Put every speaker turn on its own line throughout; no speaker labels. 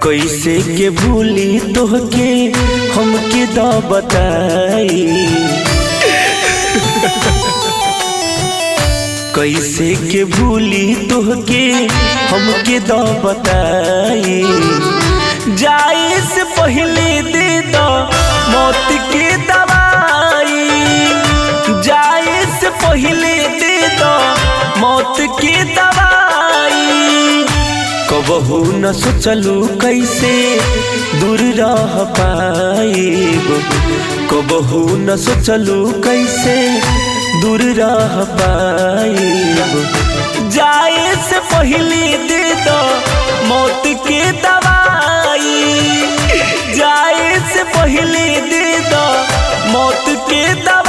कैसे के भूली तोहके हमके द बताई। कैसे के भूली तोहके हमके द बताई। जाए से पहले दे दो मौत की दवाई। जाए से पहले दे दो मौत की दवाई। कबहू न सोचलू कैसे दूर रह पाइब। कबहू न सोचलू कैसे दूर रह पाइब। जाए से पहले दे दो मौत की दवाई। जाए से पहले दे दो मौत की दवाई।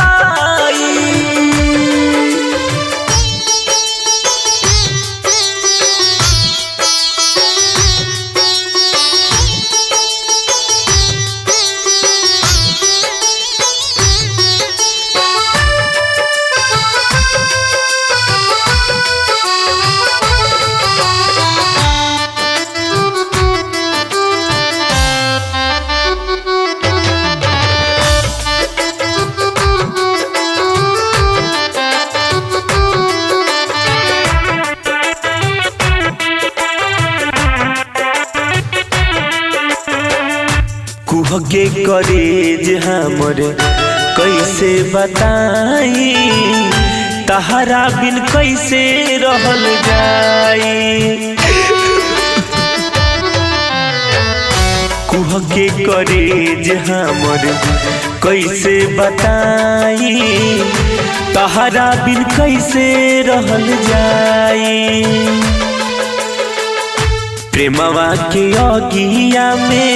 कुहके करेज हमर कैसे बताई। तहरा बिन कैसे रहल जाई। कुहके करेज हमर कैसे बताई। तहरा बिन कैसे रहल जाई। प्रेमवा के अगिया में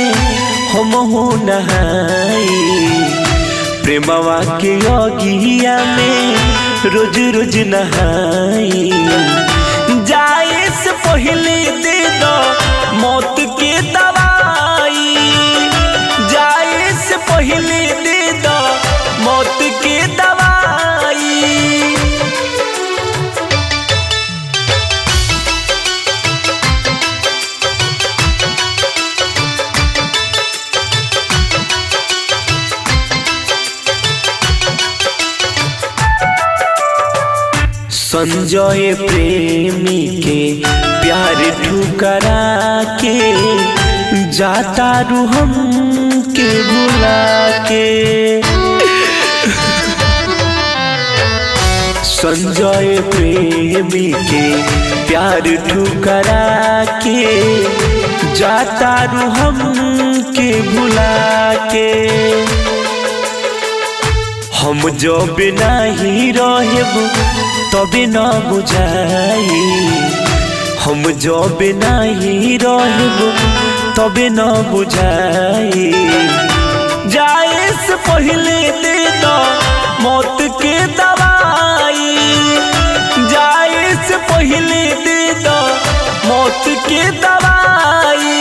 हम हो नहाई। प्रेमवा के अगिया में रोज रोज नहाई। जाए से पहले दे दो मौत की दवाई। जाए से पहले दे दो मौत की दवाई। संजय प्रेमी के प्यार ठुकरा के जाता रू हम के भुला के। संजय प्रेमी के प्यार ठुकरा के जाता रू हम के भुला के। हम जब नहीं रहेब तबे न बुझाई। हम जब नहीं रहेब तबे न बुझाई। जाए से पहले दे दो मौत की दवाई। जाए से पहले दे दो मौत की दवाई।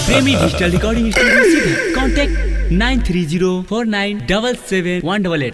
प्रेमी डिजिटल रिकॉर्डिंग स्टूडियो कॉन्टैक्ट 9304977188।